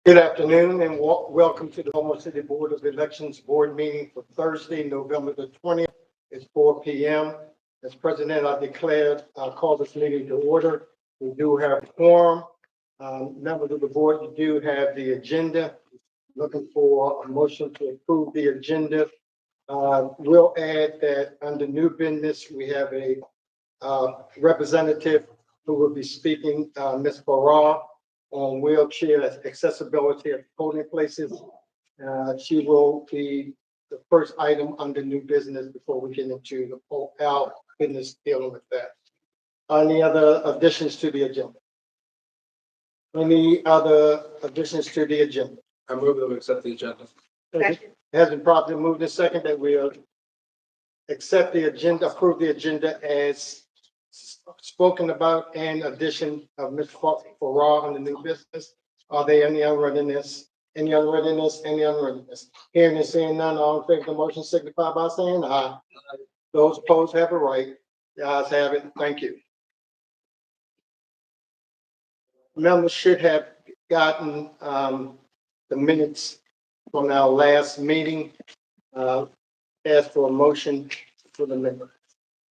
Good afternoon and welcome to the Baltimore City Board of Elections Board meeting for Thursday, November the 20th. It's 4 p.m. As president, I declare, call this meeting to order. We do have a quorum. Members of the board, you do have the agenda. Looking for a motion to approve the agenda. We'll add that under new business, we have a representative who will be speaking, Ms. Farrar, on wheelchair accessibility at polling places. She will be the first item under new business before we get into our business dealing with that. Any other additions to the agenda? Any other additions to the agenda? I move that we accept the agenda. It has been properly moved in second that we accept the agenda, approve the agenda as spoken about, and addition of Ms. Farrar on the new business. Are there any unreadiness? Any unreadiness? Any unreadiness? Hearing and seeing none, all in favor of the motion signify by saying aye. Those opposed have a right. The ayes have it. Thank you. Members should have gotten the minutes from our last meeting. Ask for a motion for the minutes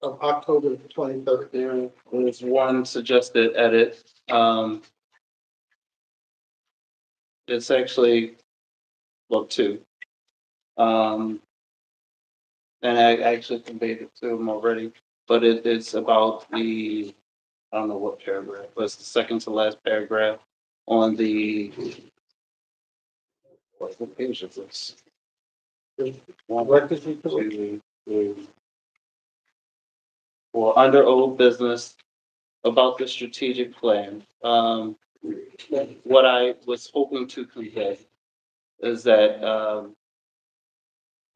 of October 23rd. There was one suggested edit. It's actually, well, two. And I actually conveyed it to him already, but it's about the, I don't know what paragraph, but it's the second to last paragraph on the, what page is this? Records report. Two, three. Well, under old business, about the strategic plan. What I was hoping to convey is that,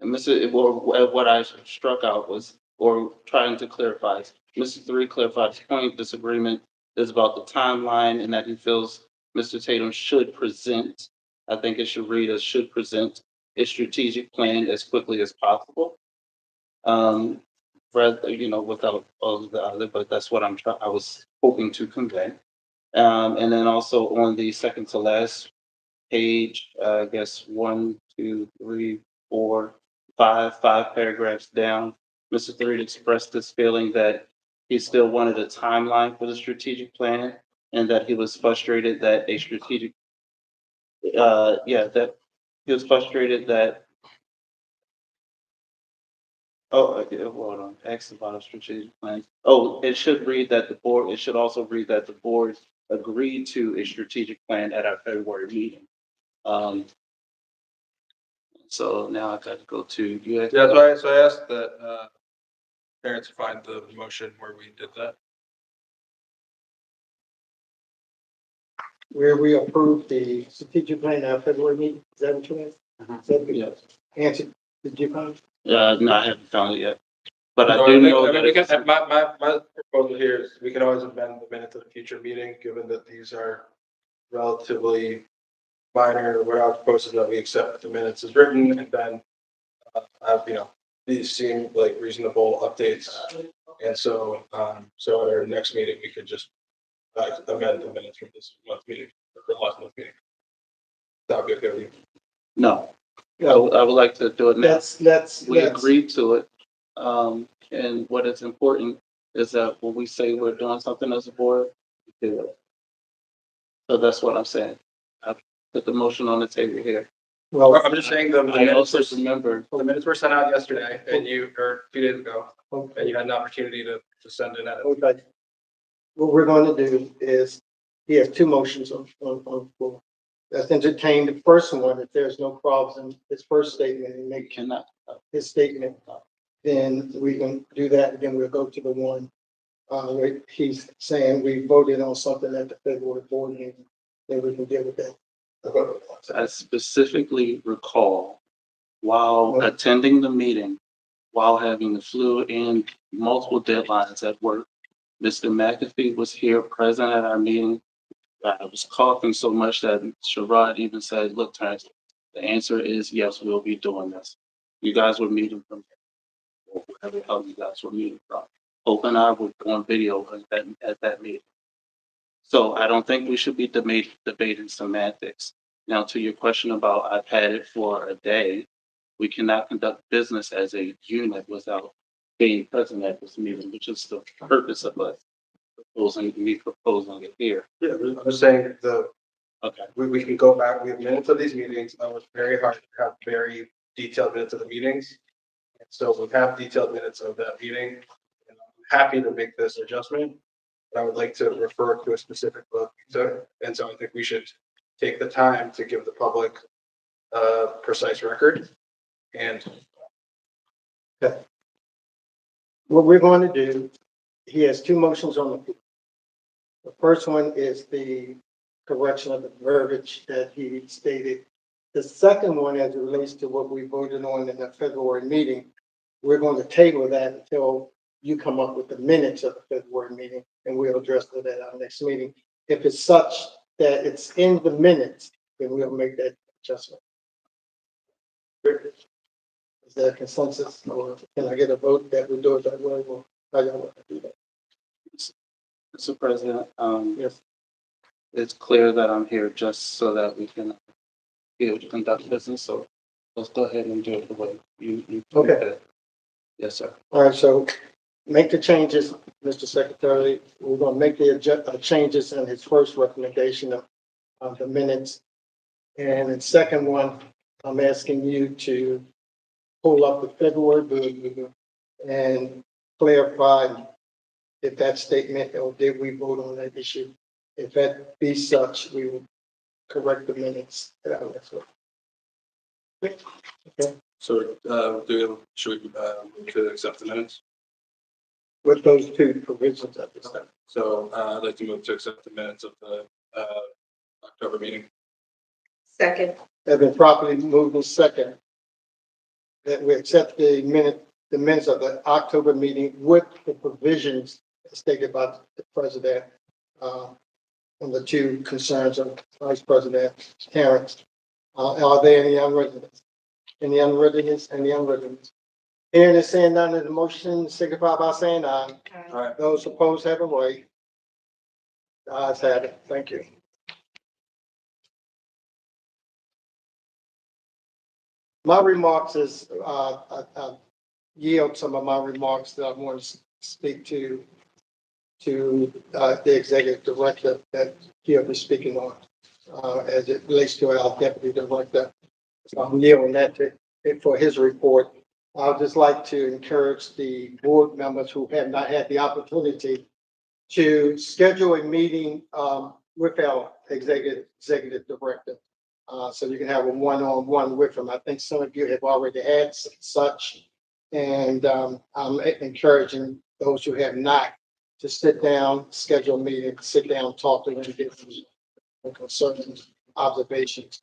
and what I struck out was, or trying to clarify, Mr. Three clarified his point. Disagreement is about the timeline and that he feels Mr. Tatum should present, I think it should read as should present a strategic plan as quickly as possible. Rather, without all of the other, but that's what I was hoping to convey. And then also on the second to last page, I guess 1, 2, 3, 4, 5 paragraphs down, Mr. Three expressed this feeling that he still wanted a timeline for the strategic plan and that he was frustrated that a strategic, that he was frustrated that, oh, okay, hold on, asked about a strategic plan. Oh, it should read that the board, it should also read that the board agreed to a strategic plan at our February meeting. So now I've got to go to you. Yeah, so I asked that parents find the motion where we did that. Where we approved the strategic plan at our February meeting. Is that what you asked? Is that the Yes. answer? Did you find? No, I haven't found it yet. But I No, do think- know I mean, that we can, it's- my proposal here is we can always amend the minutes of a future meeting, given that these are relatively minor. What I was proposing that we accept the minutes as written and then these seem like reasonable updates. And so, so at our next meeting, we could just amend the minutes from this month's meeting, or from last month's meeting. That would be okay with you. No, Yeah, I would like to do it now. We let's. agreed to it. And what is important is that when we say we're doing something as a board, we do it. So that's what I'm saying. I put the motion on the table here. Well, I'm just saying the I also minutes, remember, the minutes were sent out yesterday or 2 days ago, okay. and you had an opportunity to send in edits. Okay. What we're going to do is, he has two motions on the floor. Let's entertain the first one. If there's no problems in his first statement and make cannot, his statement, then we can do that. And then we'll go to the one where he's saying we voted on something at the February board meeting. Then we can deal with that. I specifically recall while attending the meeting, while having the flu and multiple deadlines at work, Mr. McAfee was here present at our meeting. I was coughing so much that Sherrod even said, look, Terrence, the answer is yes, we'll be doing this. You guys were meeting from wherever the hell you guys were meeting from. Hope and I were on video at that meeting. So I don't think we should be debating semantics. Now, to your question about I've had it for a day, we cannot conduct business as a unit without being present at this meeting, which is the purpose of us proposing it here. Yeah, I'm just saying Okay. we can go back, we have minutes of these meetings. I was very hard to have very detailed minutes of the meetings. And so we have detailed minutes of that meeting. And I'm happy to make this adjustment. But I would like to refer to a specific book. And so I think we should take the time to give the public a precise record. And What we're going to do, he has two motions on the floor. The first one is the correction of the verbiage that he stated. The second one, as it relates to what we voted on in the February meeting, we're going to table that until you come up with the minutes of the February meeting, and we'll address it at our next meeting. If it's such that it's in the minutes, then we'll make that adjustment. Is there a consensus, or can I get a vote that we do it that way, or how y'all want to do that? Mr. President, Yes. it's clear that I'm here just so that we can be able to conduct business. So let's go ahead and do it the way you. Okay. Yes, sir. All right, so make the changes, Mr. Secretary. We're going to make the changes in his first recommendation of the minutes. And the second one, I'm asking you to pull up the February board meeting and clarify if that statement, or did we vote on that issue? If that be such, we will correct the minutes at our next one. Okay, so should we move to accept the minutes? with those two provisions at this time. So I'd like to move to accept the minutes of the October meeting. Second. Have been properly moved in second that we accept the minutes of the October meeting with the provisions stated by the president on the two concerns of Vice President Terrence. Are there any unreadness? Any unreadness? Any unreadness? Hearing and saying none of the motion, signify by saying aye. All right. Those opposed have a right. The ayes have it. Thank you. My remarks is, I yield some of my remarks that I want to speak to the executive director that he'll be speaking on, as it relates to our deputy director. So I'm yielding that for his report. I'd just like to encourage the board members who have not had the opportunity to schedule a meeting with our executive director. So you can have a one-on-one with him. I think some of you have already had such. And I'm encouraging those who have not to sit down, schedule a meeting, sit down, talk to them, get some concerns, observations,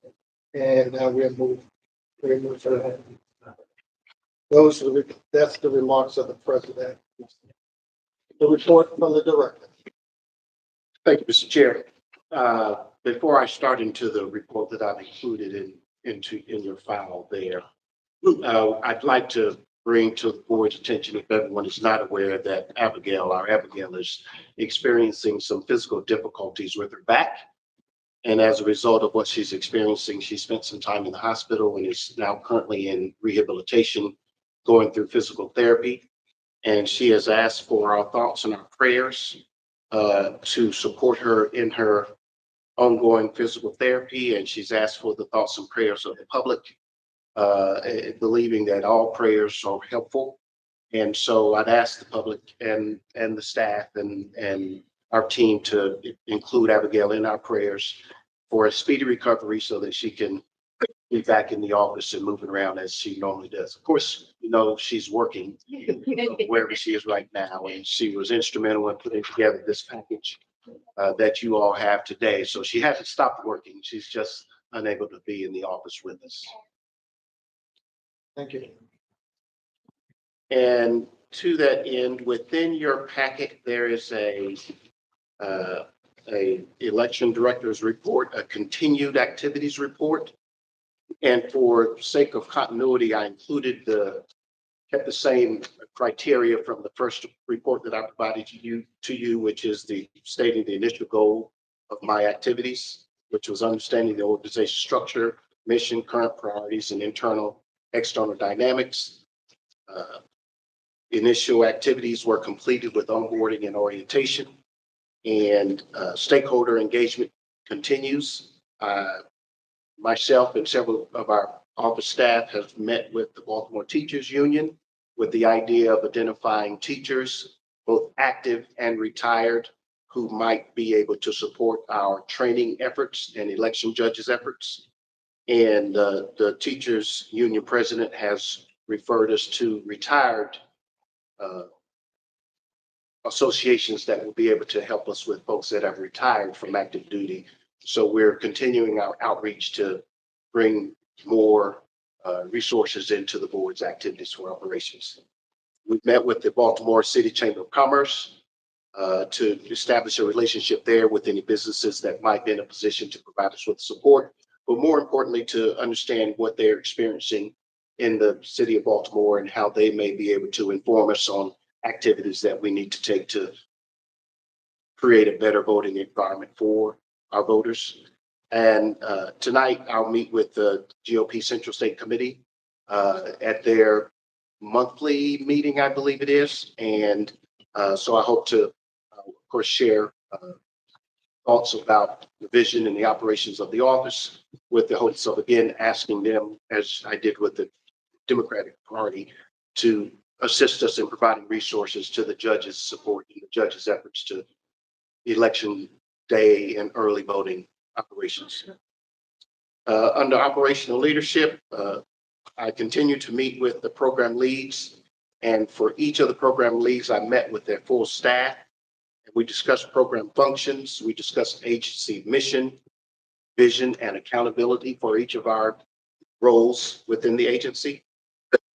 and we'll move forward. That's the remarks of the president. The report from the director. Thank you, Mr. Chair. Before I start into the report that I've included in your file there, I'd like to bring to the board's attention, if everyone is not aware, that our Abigail is experiencing some physical difficulties with her back. And as a result of what she's experiencing, she spent some time in the hospital and is now currently in rehabilitation, going through physical therapy. And she has asked for our thoughts and our prayers to support her in her ongoing physical therapy. And she's asked for the thoughts and prayers of the public, believing that all prayers are helpful. And so I'd ask the public and the staff and our team to include Abigail in our prayers for a speedy recovery so that she can be back in the office and moving around as she normally does. Of course, she's working wherever she is right now, and she was instrumental in putting together this package that you all have today. So she hasn't stopped working. She's just unable to be in the office with us. Thank you. And to that end, within your packet, there is a election director's report, a continued activities report. And for sake of continuity, I kept the same criteria from the first report that I provided to you, which is stating the initial goal of my activities. which was understanding the organization structure, mission, current priorities, and internal, external dynamics. Initial activities were completed with onboarding and orientation, and stakeholder engagement continues. Myself and several of our office staff have met with the Baltimore Teachers Union with the idea of identifying teachers, both active and retired, who might be able to support our training efforts and election judges efforts. And the Teachers Union president has referred us to retired associations that will be able to help us with folks that have retired from active duty. So we're continuing our outreach to bring more resources into the board's activities for operations. We've met with the Baltimore City Chamber of Commerce to establish a relationship there with any businesses that might be in a position to provide us with support, but more importantly, to understand what they're experiencing in the city of Baltimore and how they may be able to inform us on activities that we need to take to create a better voting environment for our voters. And tonight I'll meet with the GOP Central State Committee at their monthly meeting, I believe it is. And so I hope to, of course, share thoughts about the vision and the operations of the office with the hopes of, again, asking them, as I did with the Democratic Party, to assist us in providing resources to the judges' support and the judges' efforts to election day and early voting operations. Under operational leadership, I continue to meet with the program leads, and for each of the program leads, I met with their full staff. And we discussed program functions, we discussed agency mission, vision, and accountability for each of our roles within the agency.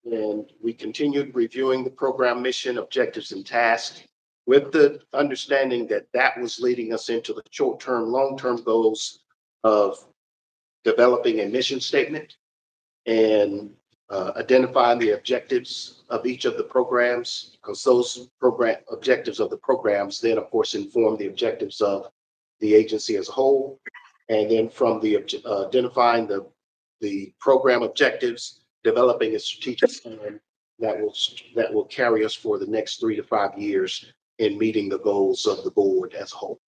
And we continued reviewing the program mission, objectives, and tasks with the understanding that that was leading us into the short-term, long-term goals of developing a mission statement and identifying the objectives of each of the programs, because those program objectives of the programs then, of course, inform the objectives of the agency as a whole. And then from the identifying the program objectives, developing a strategic plan that will carry us for the next 3 to 5 years in meeting the goals of the board as a whole.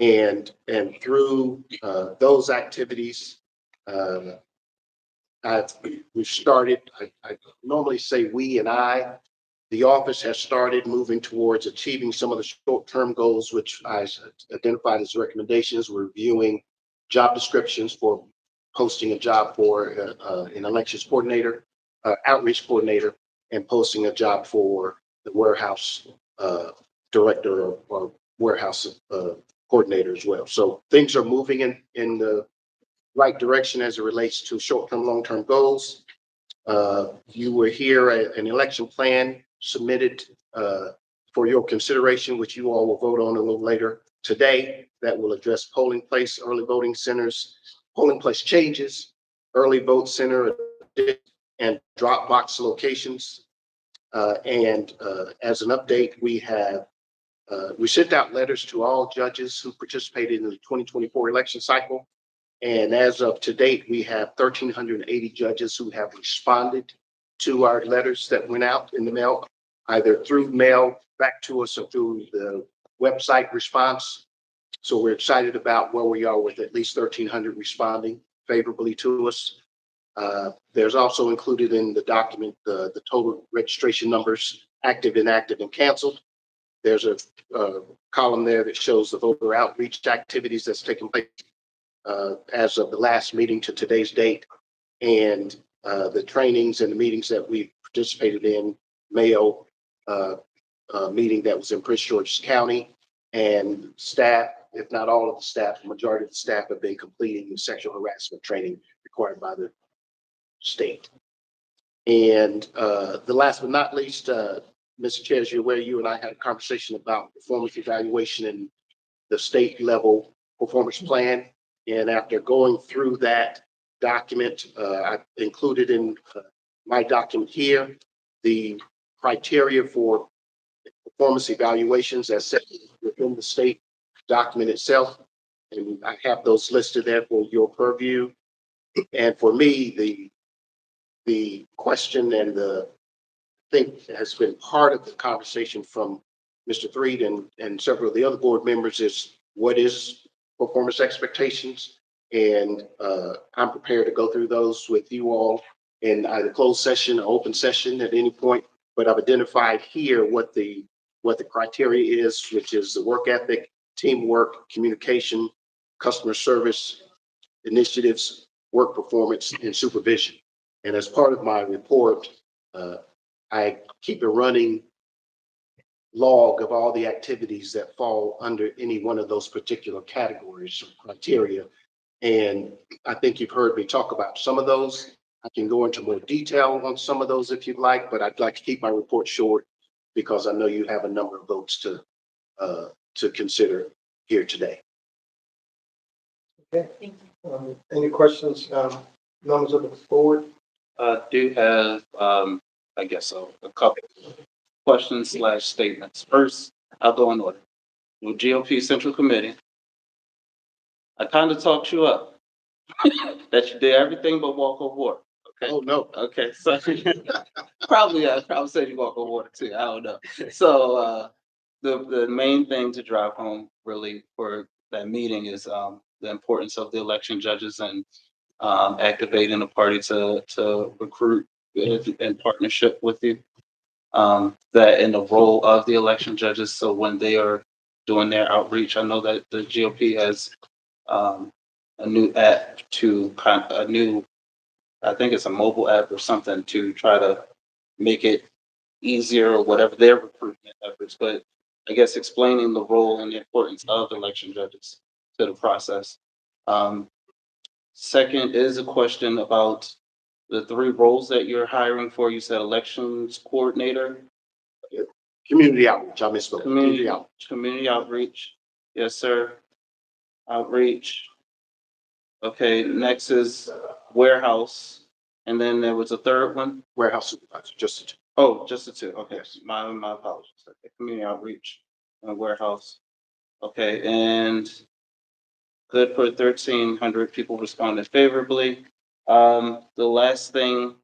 And through those activities, we've started, I normally say we and the office has started moving towards achieving some of the short-term goals, which I identified as recommendations. We're reviewing job descriptions for posting a job for an elections coordinator, outreach coordinator, and posting a job for the warehouse director or warehouse coordinator as well. So things are moving in the right direction as it relates to short-term, long-term goals. You will hear an election plan submitted for your consideration, which you all will vote on a little later today, that will address polling place, early voting centers, polling place changes, early vote center, and drop box locations. And as an update, we sent out letters to all judges who participated in the 2024 election cycle. And as of to date, we have 1,380 judges who have responded to our letters that went out in the mail, either through mail back to us or through the website response. So we're excited about where we are with at least 1,300 responding favorably to us. There's also included in the document the total registration numbers, active, inactive, and canceled. There's a column there that shows the voter outreach activities that's taken place as of the last meeting to today's date, and the trainings and the meetings that we participated in. Mayo meeting that was in Prince George's County, and staff, if not all of the staff, the majority of the staff have been completing the sexual harassment training required by the state. And the last but not least, Mr. Chair, as you're aware, you and I had a conversation about performance evaluation and the state level performance plan. And after going through that document, I included in my document here the criteria for performance evaluations as set within the state document itself. And I have those listed there for your purview. And for me, the question and the thing has been part of the conversation from Mr. Threed and several of the other board members is what is performance expectations? And I'm prepared to go through those with you all in either closed session or open session at any point. But I've identified here what the criteria is, which is the work ethic, teamwork, communication, customer service, initiatives, work performance, and supervision. And as part of my report, I keep a running log of all the activities that fall under any one of those particular categories or criteria. And I think you've heard me talk about some of those. I can go into more detail on some of those if you'd like, but I'd like to keep my report short because I know you have a number of votes to consider here today. Okay. Any questions, members of the board? Do have, I guess so, a couple questions / statements. First, I'll go in order. With GOP Central Committee, I kind of talked you up that you did everything but walk on water. Okay. Oh, no. Okay. So probably said you walk on water too. I don't know. So the main thing to drive home really for that meeting is the importance of the election judges and activating the party to recruit in partnership with you. That in the role of the election judges. So when they are doing their outreach, I know that the GOP has a new app I think it's a mobile app or something to try to make it easier or whatever their recruitment efforts. But I guess explaining the role and the importance of election judges to the process. Second is a question about the 3 roles that you're hiring for. You said elections coordinator, Community outreach, I misspoke. Community outreach. community outreach. Yes, sir. Outreach. Okay, next is warehouse. And then there was a third one. Warehouse supervisor, just Oh, just the 2. Okay, Yes. my apologies. Okay, community outreach and warehouse. Okay, and good for 1,300 people responded favorably. The last thing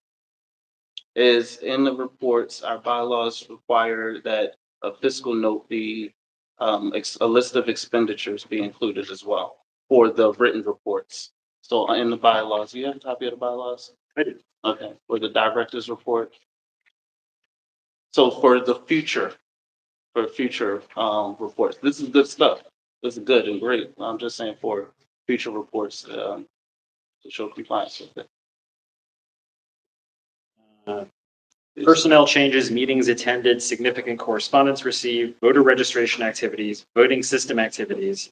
is in the reports, our bylaws require that a fiscal note be, a list of expenditures be included as well for the written reports. So in the bylaws, you have a copy of the bylaws? I do. Okay, for the director's report. So for future reports, this is good stuff. This is good and great. I'm just saying for future reports, to show compliance with it. Personnel changes, meetings attended, significant correspondence received, voter registration activities, voting system activities,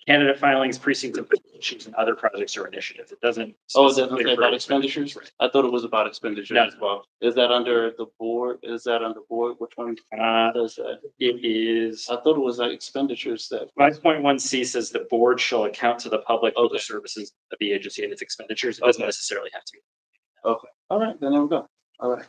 candidate filings, precinct issues, and other projects or initiatives. It doesn't. Oh, it doesn't specifically say refer about to expenditures? Right. I thought it was about expenditures No. as well. Is that under the board? Is that under board? Which one does that? It is, I thought it was like expenditures that. 5.1C says the board shall account to the public for Okay. the services of the agency and its expenditures. It doesn't Okay. necessarily have to. Okay, all right, then there we go. All right.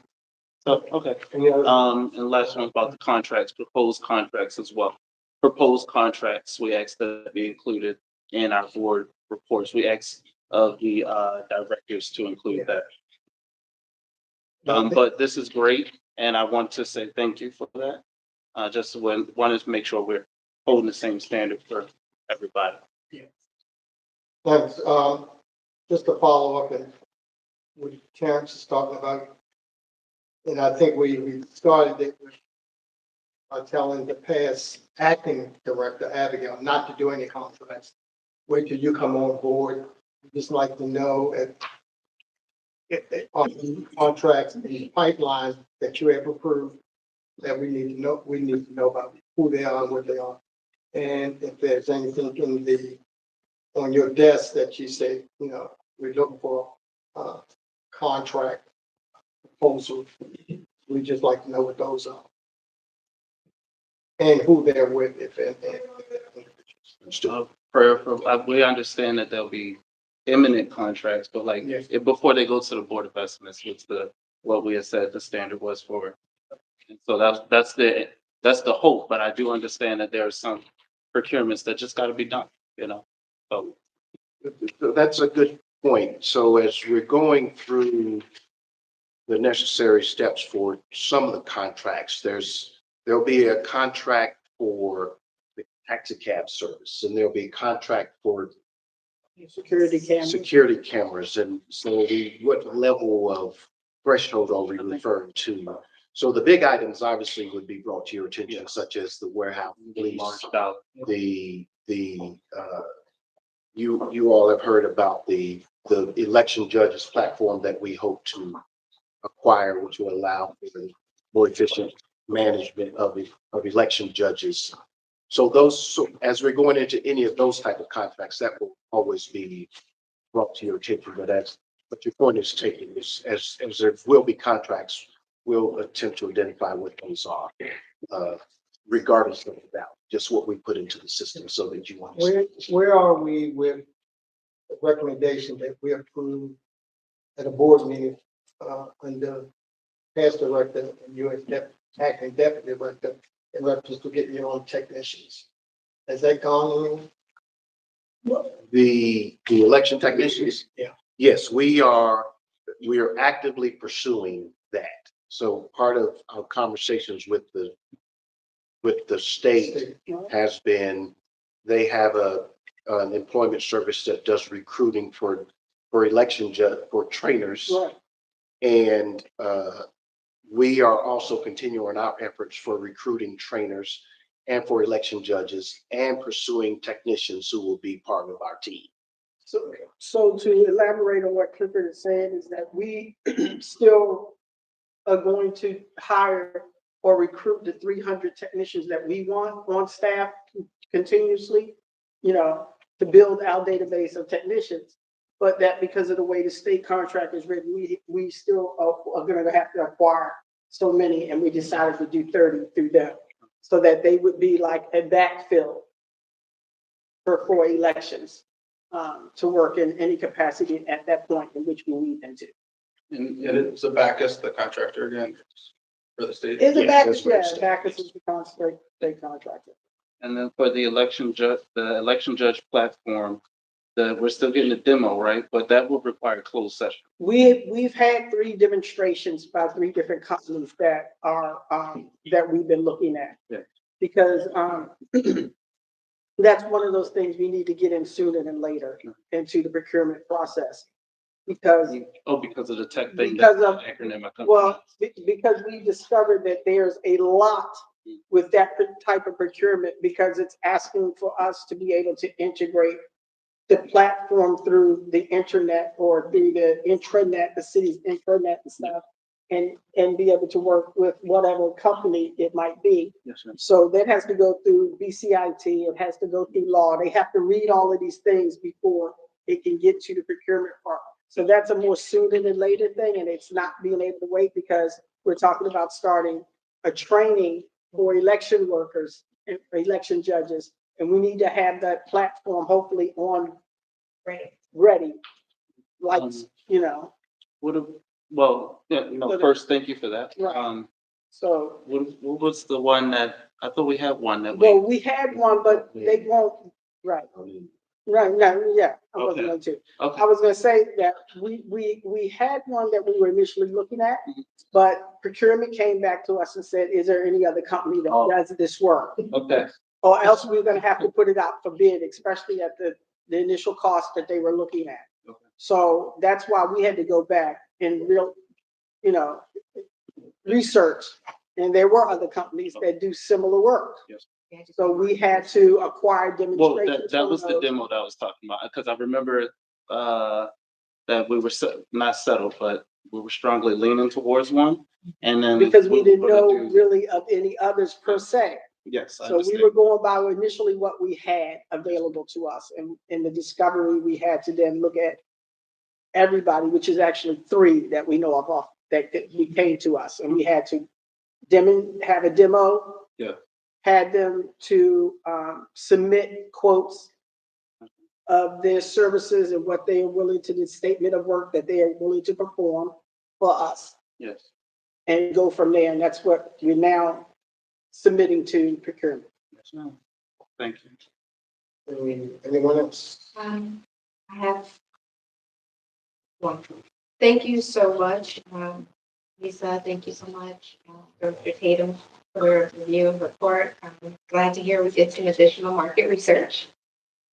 So, okay. Any other? And last one about the contracts, proposed contracts as well. Proposed contracts, we asked that be included in our board reports. We asked of the directors to include that. But this is great, and I want to say thank you for that. Just wanted to make sure we're holding the same standard for everybody. Thanks. Just to follow up and what Terrence is talking about. And I think we started it with telling the past acting director, Abigail, not to do any contracts. Wait till you come on board. Just like to know if on the contracts, the pipelines that you have approved, that we need to know about who they are and what they are. And if there's anything on your desk that you say, we're looking for a contract proposal, we just like to know what those are. And who they're with, if We understand that there'll be imminent contracts, but like Yes. before they go to the Board of Estimates, what we had said the standard was for. And so that's the hope, but I do understand that there are some procurements that just got to be done, Oh, That's a good point. So as we're going through the necessary steps for some of the contracts, there'll be a contract for the taxi cab service, and there'll be a contract for Security cameras. security cameras. And so what level of threshold are we referring to? So the big items obviously would be brought to your attention, such as the warehouse lease, marched out. you all have heard about the election judges platform that we hope to acquire, which will allow for more efficient management of election judges. So as we're going into any of those type of contracts, that will always be brought to your attention. But your point is taken, is as there will be contracts, we'll attempt to identify what those are, regardless of that, just what we put into the system so that you understand. Where are we with the recommendation that we approved at a board meeting, under past director and U.S. acting deputy director, in reference to getting your own technicians? Has that gone on? The election technicians? Yeah. Yes, we are actively pursuing that. So part of our conversations with the state has been, they have an employment service that does recruiting for election for trainers. Right. And we are also continuing our efforts for recruiting trainers and for election judges and pursuing technicians who will be part of our team. So to elaborate on what Clifford is saying is that we still are going to hire or recruit the 300 technicians that we want on staff continuously, to build our database of technicians. But that because of the way the state contract is written, we still are going to have to acquire so many, and we decided to do 30 through them, so that they would be like a backfill for elections, to work in any capacity at that point in which we need them to. And it's a Backus, the contractor again, for the state. Is it Yes, Backus? that's what Yeah, it's- Backus is the state contractor. And then for the election judge platform, we're still getting a demo, right? But that will require closed session. We've had 3 demonstrations by 3 different companies that are, that we've been looking at. Yeah. Because, that's one of those things we need to get in sooner than later into the procurement process. Because, Because of the tech thing. Because that's of- the acronym I come- well, because we discovered that there's a lot with that type of procurement, because it's asking for us to be able to integrate the platform through the internet or through the intranet, the city's intranet and stuff, and be able to work with whatever company it might be. Yes, sir. So that has to go through BCIT, it has to go through law. They have to read all of these things before it can get to the procurement part. So that's a more sooner than later thing, and it's not being able to wait because we're talking about starting a training for election workers and election judges. And we need to have that platform hopefully ready, like, First, thank you for that. Right. So, What was the one that, I thought we had one that well, we had one, but they won't, right, no, yeah, I wasn't going to. Okay, I was gonna say that we had one that we were initially looking at, but procurement came back to us and said, is there any other company that Oh. does this work? okay, Or else we're gonna have to put it out for bid, especially at the initial cost that they were looking at. Okay. So that's why we had to go back and research. And there were other companies that do similar work. Yes. So we had to acquire well, demonstrations. that was from the those. demo that I was talking about, because I remember, that we were not settled, but we were strongly leaning towards one, and then. Because we didn't were gonna know do- really of any others per se. Yes, I So we understand. were going by initially what we had available to us, and in the discovery, we had to then look at everybody, which is actually 3 that we know of that we came to us, and we had to have a demo. Yeah. Had them to submit quotes of their services and what they are willing to, the statement of work that they are willing to perform for us, Yes, and go from there. And that's what we're now submitting to procurement. yes, ma'am. Thank you. Anyone else? I have one. Thank you so much, Lisa. Thank you so much, Dr. Tatum, for your review and report. I'm glad to hear we did some additional market research.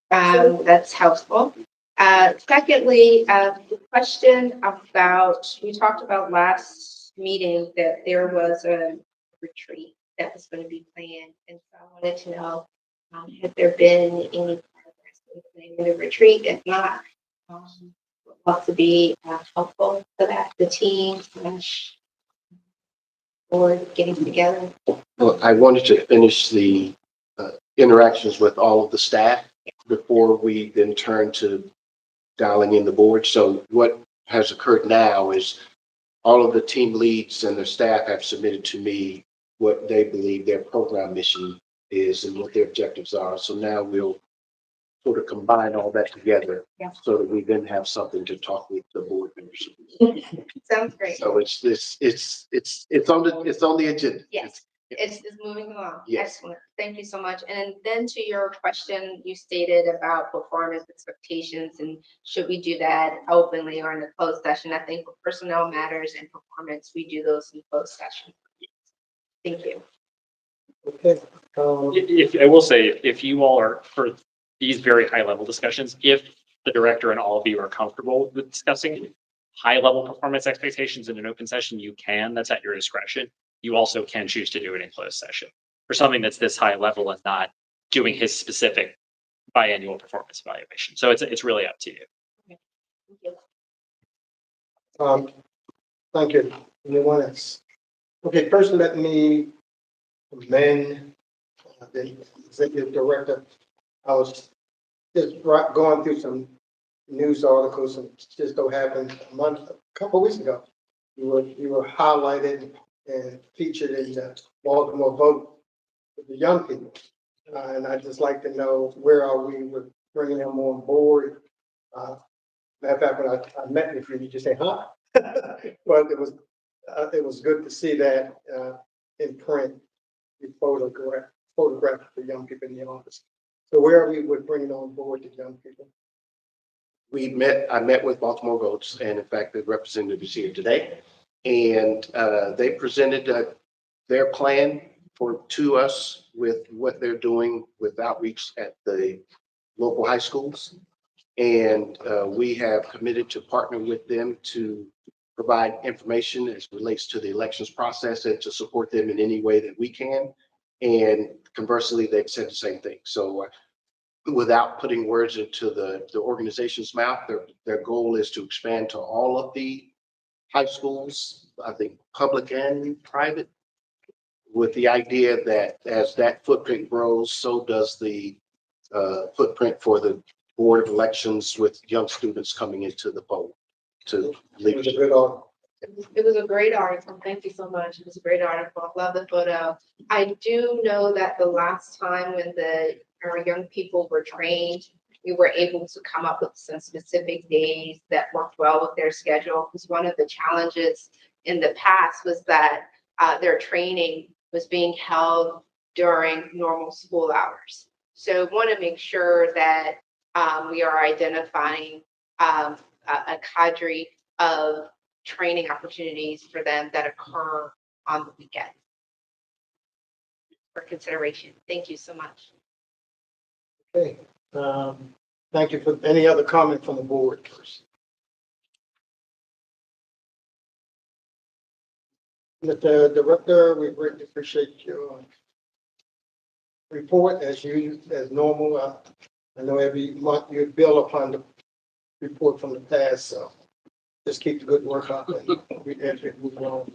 That's helpful. Secondly, the question about, we talked about last meeting that there was a retreat that was going to be planned. And so I wanted to know, has there been any progress in planning the retreat? If not, would love to be helpful so that the team slash board getting together. Well, I wanted to finish the interactions with all of the staff before we then turn to dialing in the board. So what has occurred now is all of the team leads and their staff have submitted to me what they believe their program mission is and what their objectives are. So now we'll sort of combine all that together Yeah. so that we then have something to talk with the board members. Sounds great. So it's on the agenda. Yes. It's moving along. Yes. Excellent. Thank you so much. And then to your question, you stated about performance expectations and should we do that openly or in a closed session? I think for personnel matters and performance, we do those in closed session. Thank you. Okay. If I will say, if you all are for these very high level discussions, if the director and all of you are comfortable with discussing high level performance expectations in an open session, you can, that's at your discretion. You also can choose to do it in closed session for something that's this high level and not doing his specific biannual performance evaluation. So it's really up to you. Thank you. Thank you. Anyone else? Okay, first let me commend the executive director. I was just going through some news articles and just so happened a couple of weeks ago, you were highlighted and featured in the Baltimore Vote with the young people. And I'd just like to know, where are we with bringing them on board? Matter of fact, when I met with you, you just say, huh? But it was good to see that in print, the photograph of the young people in the office. So where are we with bringing on board the young people? I met with Baltimore Votes, and in fact, the representative is here today. And they presented their plan to us with what they're doing with outreach at the local high schools. And we have committed to partner with them to provide information as it relates to the elections process and to support them in any way that we can. And conversely, they've said the same thing. So without putting words into the organization's mouth, their goal is to expand to all of the high schools, I think public and private, with the idea that as that footprint grows, so does the footprint for the Board of Elections with young students coming into the fold to It was a leadership. good article. It was a great article. Thank you so much. It was a great article. I love the photo. I do know that the last time when our young people were trained, we were able to come up with some specific days that worked well with their schedule. Because one of the challenges in the past was that their training was being held during normal school hours. So want to make sure that we are identifying a cadre of training opportunities for them that occur on the weekend for consideration. Thank you so much. Okay. Thank you. For any other comment from the board first? Mr. Director, we greatly appreciate your report as normal. I know every month you build upon the report from the past, so just keep the good work up and we move on.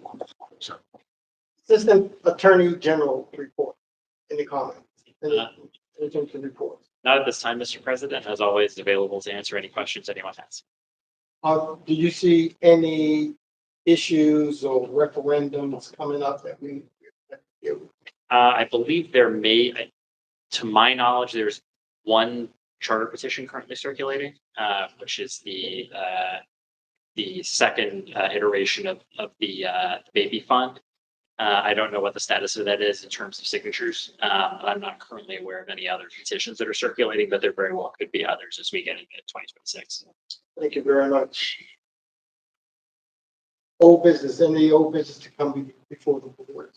Assistant Attorney General report. Any comments? Anything to report? Not at this time, Mr. President. As always, available to answer any questions anyone has. Do you see any issues or referendums coming up that we? I believe there may, to my knowledge, there's one charter petition currently circulating, which is the second iteration of the baby fund. I don't know what the status of that is in terms of signatures. I'm not currently aware of any other petitions that are circulating, but there very well could be others as we get into 2026. Thank you very much. Old business, any old business to come before the board?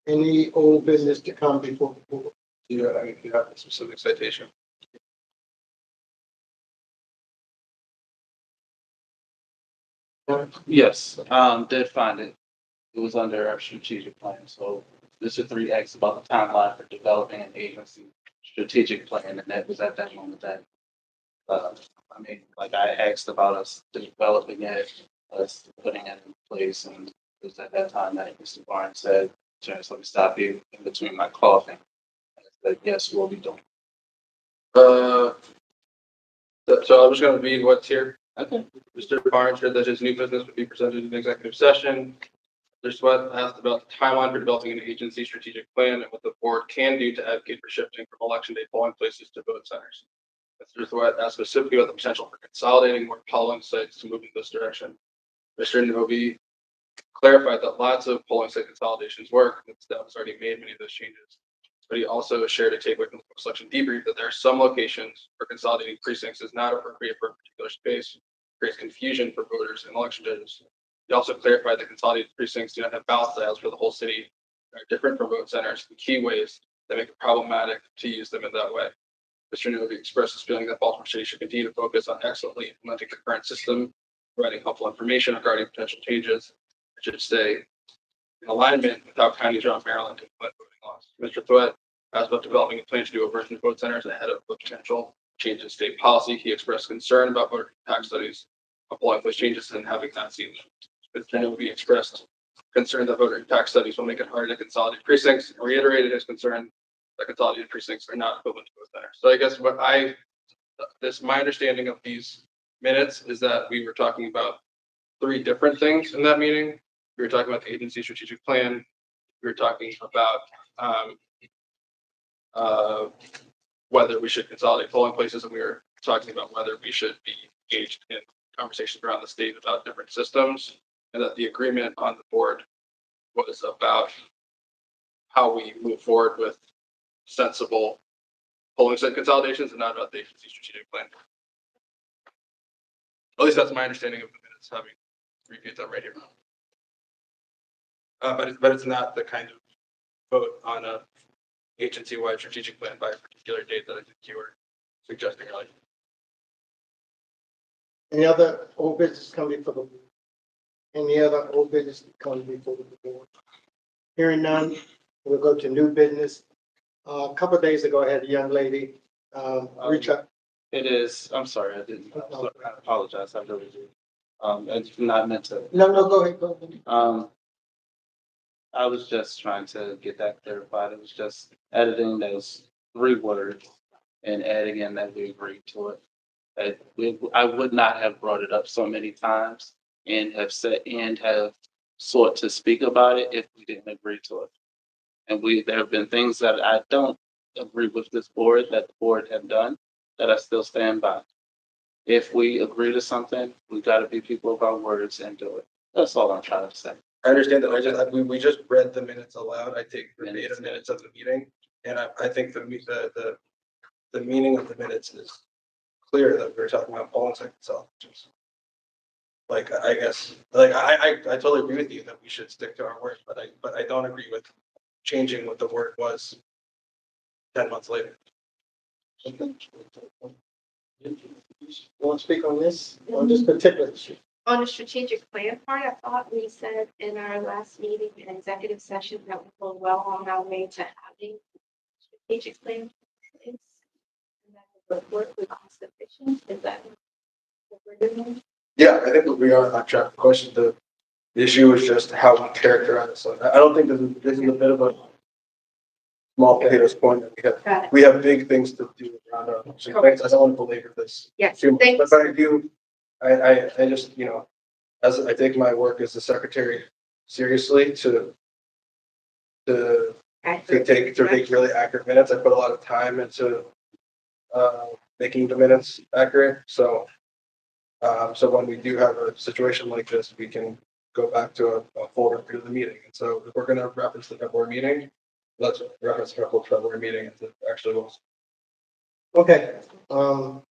Any old business to come before the board? Yeah, I mean, you have a specific citation. Yes, did find it. It was under our strategic plan. So Mr. Three asked about the timeline for developing an agency strategic plan, and that was at that moment that, I mean, like I asked about us developing it, us putting it in place, and it was at that time that Mr. Barnes said, "Terrence, let me stop you in between my coughing." And I said, "Yes, we'll be doing." So I'm just gonna read what's here. Okay. Mr. Barnes said that his new business would be presented in executive session. Mr. Sweat asked about the timeline for developing an agency strategic plan and what the board can do to advocate for shifting from election day polling places to vote centers. Mr. Sweat asked specifically about the potential for consolidating more polling sites to move in this direction. Mr. Novi clarified that lots of polling site consolidations work, and staff has already made many of those changes. But he also shared a takeaway from the selection debrief that there are some locations where consolidating precincts is not appropriate for a particular space, creates confusion for voters and election judges. He also clarified that consolidated precincts do not have ballot styles for the whole city, and are different from vote centers in key ways that make it problematic to use them in that way. Mr. Novi expressed his feeling that Baltimore City should continue to focus on excellently implementing the current system, providing helpful information regarding potential changes. It should stay in alignment with how counties around Maryland implement voting laws. Mr. Threat asked about developing a plan to do a version of vote centers ahead of the potential change in state policy. He expressed concern about voter impact studies of polling place changes and having not seen them. Mr. Novi expressed concern that voter impact studies will make it hard to consolidate precincts and reiterated his concern that consolidated precincts are not equivalent to vote centers. So I guess my understanding of these minutes is that we were talking about three different things in that meeting. We were talking about the agency strategic plan. We were talking about whether we should consolidate polling places, and we were talking about whether we should be engaged in conversations around the state about different systems, and that the agreement on the board was about how we move forward with sensible polling site consolidations and not about the agency strategic plan. At least that's my understanding of the minutes, having reviewed them right here. But it's not the kind of vote on a agency-wide strategic plan by a particular date that I think you were suggesting earlier. Any other old business coming before the board? Any other old business coming before the board? Hearing none, we'll go to new business. A couple of days ago, I had a young lady reach out. It is, I'm sorry, I didn't, I apologize, I really do. I did not meant to. No, go ahead. I was just trying to get that clarified. It was just editing those 3 words and adding in that we agreed to it. I would not have brought it up so many times and have said, and have sought to speak about it if we didn't agree to it. And there have been things that I don't agree with this board, that the board have done, that I still stand by. If we agree to something, we got to be people of our words and do it. That's all I'm trying to say. I understand that. We just read the minutes aloud. I take verbatim minutes of the meeting, and I think the meaning of the minutes is clear that we're talking about polling site consolidations. Like, I guess, like I totally agree with you that we should stick to our word, but I don't agree with changing what the word was 10 months later. You want to speak on this, on this particular issue? On the strategic plan part, I thought we said in our last meeting in executive session that we were well on our way to having strategic plan. And that the work was insufficient. Is that what we're doing? Yeah, I think that we are on track. The question, the issue is just how we characterize. So I don't think this is a bit of a small potatoes point that Got it. we have big things to do around our election. I don't want to belabor this Yes, too much, thank but I do. I just, as I take my work as a secretary seriously to take really accurate minutes. I put a lot of time into making the minutes accurate. So when we do have a situation like this, we can go back to a full record of the meeting. And so if we're gonna reference the February meeting, let's reference the whole February meeting as it actually was. Okay, we're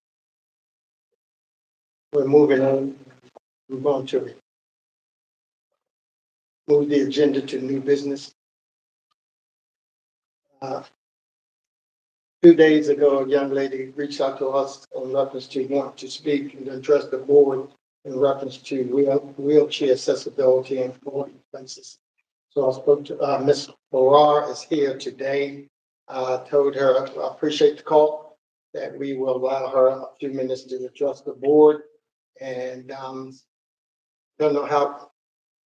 moving on. We're going to move the agenda to new business. 2 days ago, a young lady reached out to us in reference to want to speak and address the board in reference to wheelchair accessibility in polling places. So I spoke to, Ms. Farrar is here today. Told her, I appreciate the call, that we will allow her a few minutes to address the board. And, don't know how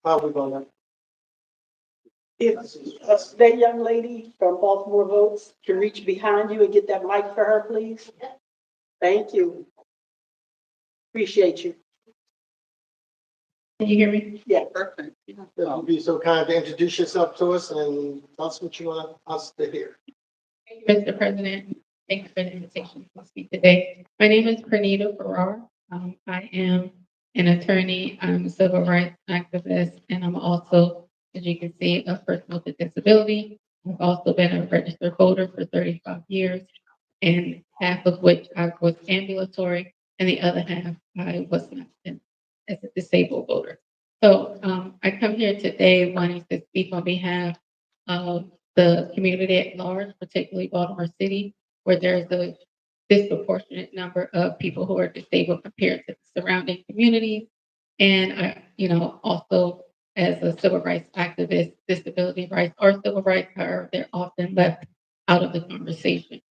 we're gonna. If that young lady from Baltimore Votes can reach behind you and get that mic for her, please. Thank you. Appreciate you. Can you hear me? Yeah. Perfect. If you'd be so kind to introduce yourself to us and tell us what you want us to hear. Thank you, Mr. President. Thank you for the invitation to speak today. My name is Pranita Farrar. I am an attorney, I'm a civil rights activist, and I'm also, as you can see, a person with a disability. I've also been a registered voter for 35 years, and half of which I was ambulatory, and the other half I was not as a disabled voter. So I come here today wanting to speak on behalf of the community at large, particularly Baltimore City, where there's a disproportionate number of people who are disabled compared to the surrounding communities. And also as a civil rights activist, disability rights or civil rights, however, they're often left out of the conversation.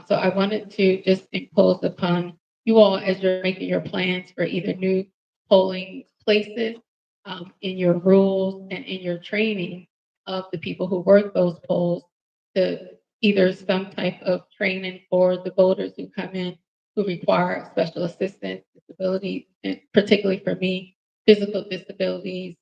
So I wanted to just impose upon you all as you're making your plans for either new polling places, in your rules and in your training of the people who work those polls, to either some type of training for the voters who come in who require special assistance, disabilities, and particularly for me, physical disabilities,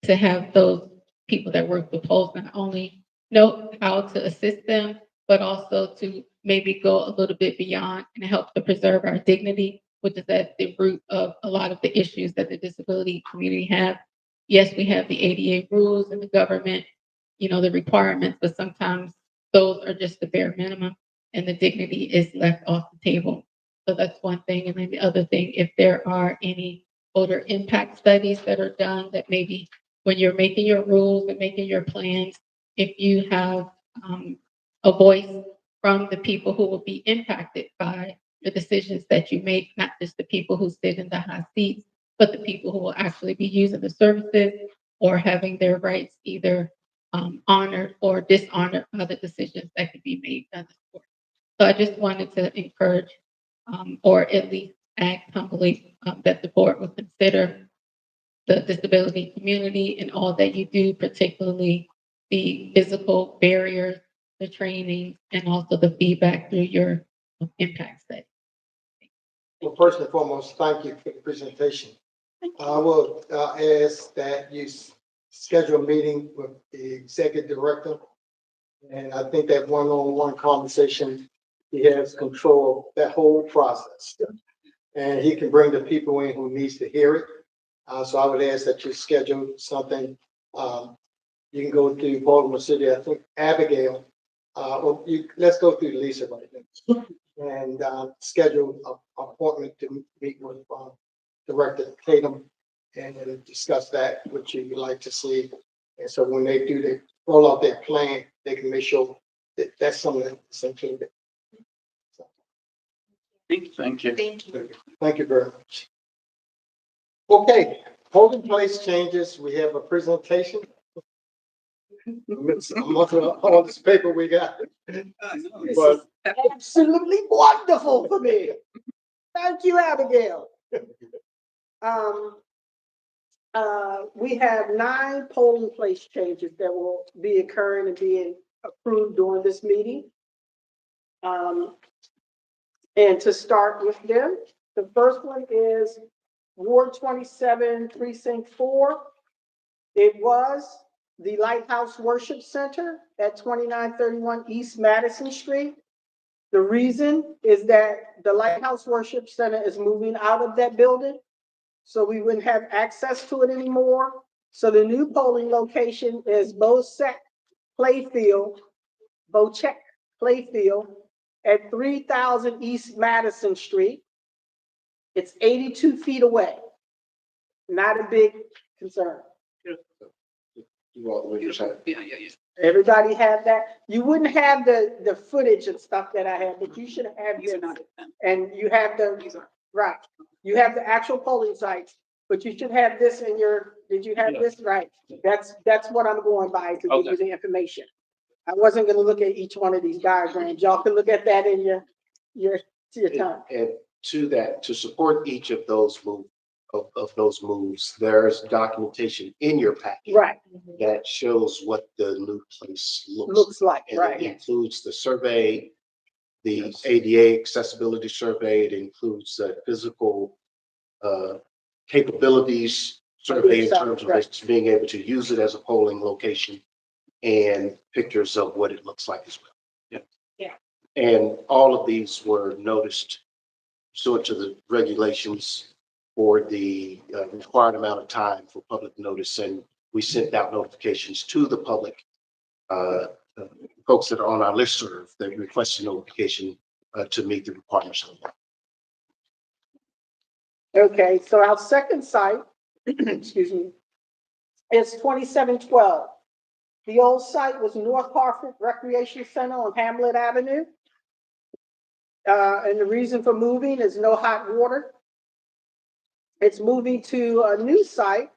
to have those people that work the polls not only know how to assist them, but also to maybe go a little bit beyond and help to preserve our dignity, which is at the root of a lot of the issues that the disability community have. Yes, we have the ADA rules and the government, the requirements, but sometimes those are just the bare minimum and the dignity is left off the table. So that's one thing. And then the other thing, if there are any voter impact studies that are done, that maybe when you're making your rules and making your plans, if you have a voice from the people who will be impacted by the decisions that you make, not just the people who sit in the high seats, but the people who will actually be using the services or having their rights either honored or dishonored by the decisions that could be made by the court. So I just wanted to encourage, or at least ask humbly, that the board would consider the disability community and all that you do, particularly the physical barriers, the training, and also the feedback through your impact study. Well, first and foremost, thank you for the presentation. I will ask that you schedule a meeting with the executive director. And I think that one-on-one conversation, he has control of that whole process. And he can bring the people in who needs to hear it. So I would ask that you schedule something. You can go through Baltimore City, I think Abigail, let's go through Lisa right now. And schedule an appointment to meet with Director Tatum and discuss that, what you would like to see. And so when they roll out their plan, they can make sure that that's something that's included. Thank you. Thank you. Thank you very much. Okay, polling place changes. We have a presentation. On this paper we got. But Absolutely wonderful for me. Thank you, Abigail. We have 9 polling place changes that will be occurring and being approved during this meeting. And to start with them, the first one is Ward 27, Precinct 4. It was the Lighthouse Worship Center at 2931 East Madison Street. The reason is that the Lighthouse Worship Center is moving out of that building. so we wouldn't have access to it anymore. So the new polling location is Bocek Playfield, Bocek Playfield at 3000 East Madison Street. It's 82 feet away. Not a big concern. You all, what you're saying. Everybody have that? You wouldn't have the footage and stuff that I have, but you should have this. And you have right, you have the actual polling sites, but you should have this in your, did you have this? Right. That's what I'm going by to give you the information. I wasn't gonna look at each one of these diagrams. Y'all can look at that in your time. And to that, to support each of those those moves, there's documentation in your package Right, that shows what the new place looks like, And it right. includes the survey, the ADA accessibility survey, it includes the physical capabilities survey in terms of Right. it being able to use it as a polling location and pictures of what it looks like as well. Yeah. And all of these were noticed pursuant to the regulations for the required amount of time for public notice. And we sent out notifications to the public, folks that are on our listserv that requested notification to meet the requirements of the law. Okay, so our second site, excuse me, is 2712. The old site was North Hartford Recreation Center on Hamlet Avenue. And the reason for moving is no hot water. It's moving to a new site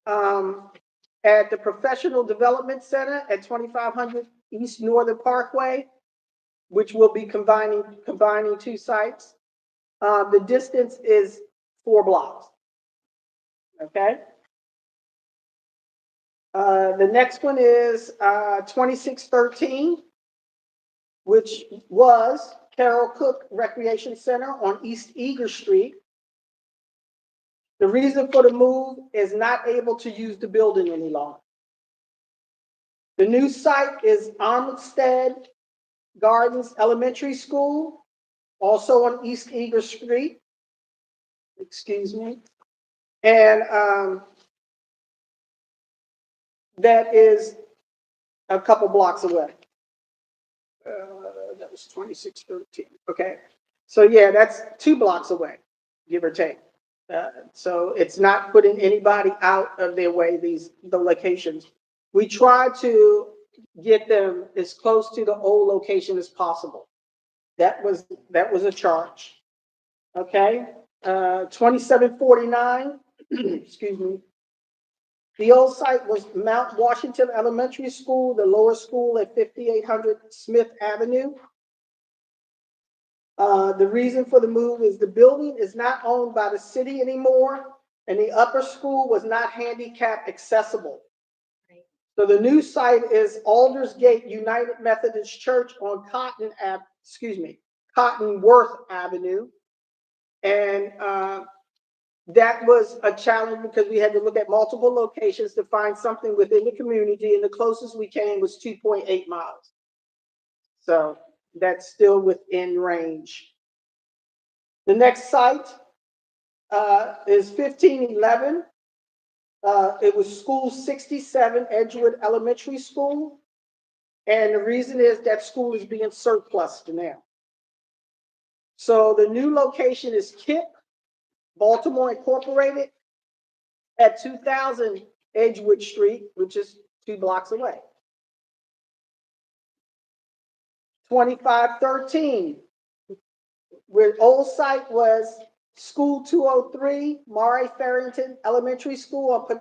at the Professional Development Center at 2500 East Northern Parkway, which will be combining two sites. The distance is 4 blocks. Okay. The next one is 2613, which was Carol Cook Recreation Center on East Eager Street. The reason for the move is not able to use the building any longer. The new site is Armstead Gardens Elementary School, also on East Eager Street. Excuse me. And that is a couple blocks away. That was 2613. Okay. So yeah, that's 2 blocks away, give or take. So it's not putting anybody out of their way, the locations. We try to get them as close to the old location as possible. That was a charge. Okay. 2749, excuse me. The old site was Mount Washington Elementary School, the lower school at 5800 Smith Avenue. The reason for the move is the building is not owned by the city anymore, and the upper school was not handicap accessible. So the new site is Aldersgate United Methodist Church on Cottonworth Avenue. And that was a challenge because we had to look at multiple locations to find something within the community, and the closest we came was 2.8 miles. So that's still within range. The next site is 1511. It was School 67, Edgewood Elementary School. And the reason is that school is being surplused now. So the new location is KIPP, Baltimore Incorporated, at 2000 Edgewood Street, which is 2 blocks away. 2513, where old site was School 203, Maury Farrington Elementary School on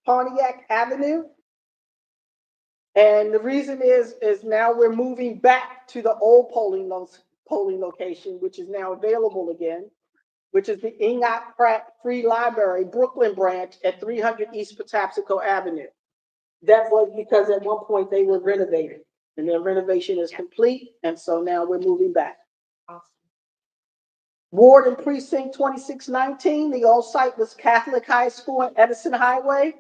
Pontiac Avenue. And the reason is now we're moving back to the old polling location, which is now available again, which is the Enoch Pratt Free Library, Brooklyn branch at 300 East Patapsco Avenue. That was because at one point they were renovated, and their renovation is complete, and so now we're moving back. Awesome. Ward and Precinct 2619, the old site was Catholic High School on Edison Highway.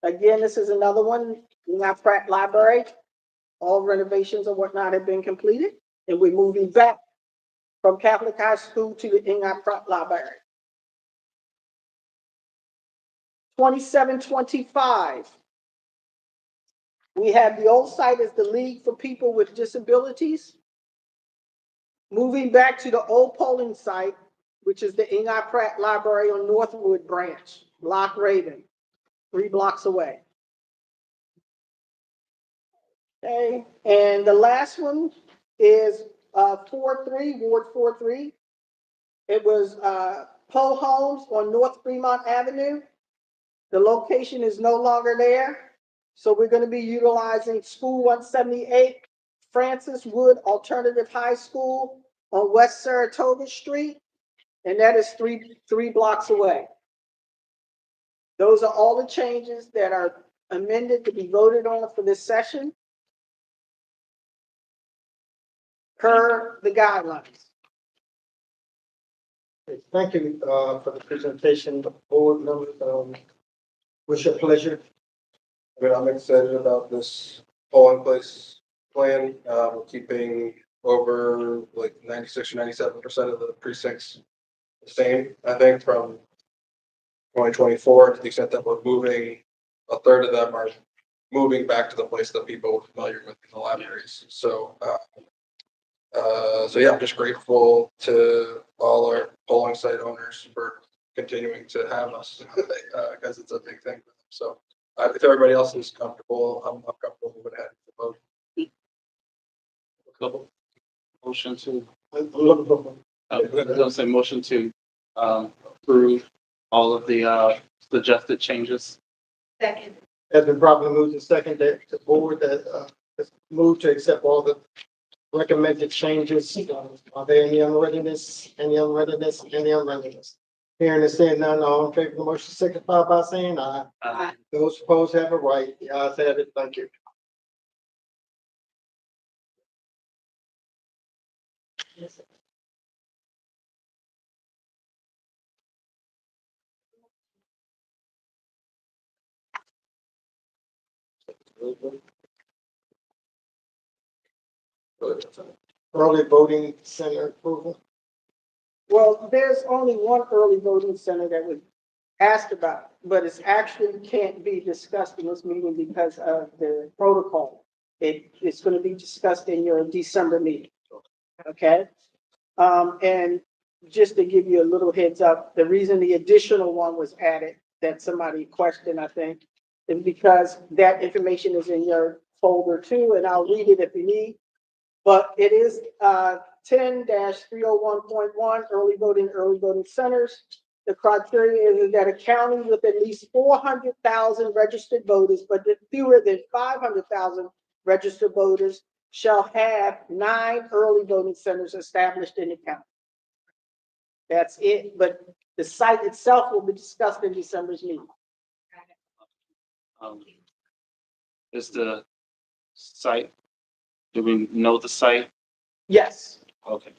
Again, this is another one, Enoch Pratt Library. All renovations and whatnot have been completed, and we're moving back from Catholic High School to the Enoch Pratt Library. 2725. We have the old site as the League for People with Disabilities. Moving back to the old polling site, which is the Enoch Pratt Library on Northwood Branch, Lock Raven, 3 blocks away. Okay, and the last one is 4-3, Ward 4-3. It was Poe Homes on North Fremont Avenue. The location is no longer there. So we're going to be utilizing School 178, Francis Wood Alternative High School on West Saratoga Street. And that is three blocks away. Those are all the changes that are amended to be voted on for this session per the guidelines. Thank you for the presentation, board members. What's your pleasure? I mean, I'm excited about this polling place plan. We're keeping over like 96 or 97% of the precincts the same, I think, from 2024, to the extent that we're moving, a third of them are moving back to the place that people are familiar with in the libraries. So, so yeah, I'm just grateful to all our polling site owners for continuing to have us because it's a big thing for them. So if everybody else is comfortable, I'm comfortable moving ahead with the vote. Motion to, I'm looking for- I was gonna say motion to, approve all of the, suggested changes. Second. Has been properly moved and seconded that the board that has moved to accept all the recommended changes. Are there any unreadiness, any unreadiness, any unreadiness? Hearing and seeing none, all in favor of the motion signify by saying aye. Aye. Those opposed have a right. The ayes have it. Thank you. Early voting center approval. Well, there's only one early voting center that was asked about, but it's actually can't be discussed in this meeting because of the protocol. It's going to be discussed in your December meeting. Okay? And just to give you a little heads up, the reason the additional one was added that somebody questioned, I think, is because that information is in your folder too, and I'll read it if you need. But it is 10-301.1, early voting centers. The criteria is that a county with at least 400,000 registered voters, but fewer than 500,000 registered voters shall have 9 early voting centers established in the county. That's it, but the site itself will be discussed in December's meeting. Is the site, do we know the site? Yes, Okay.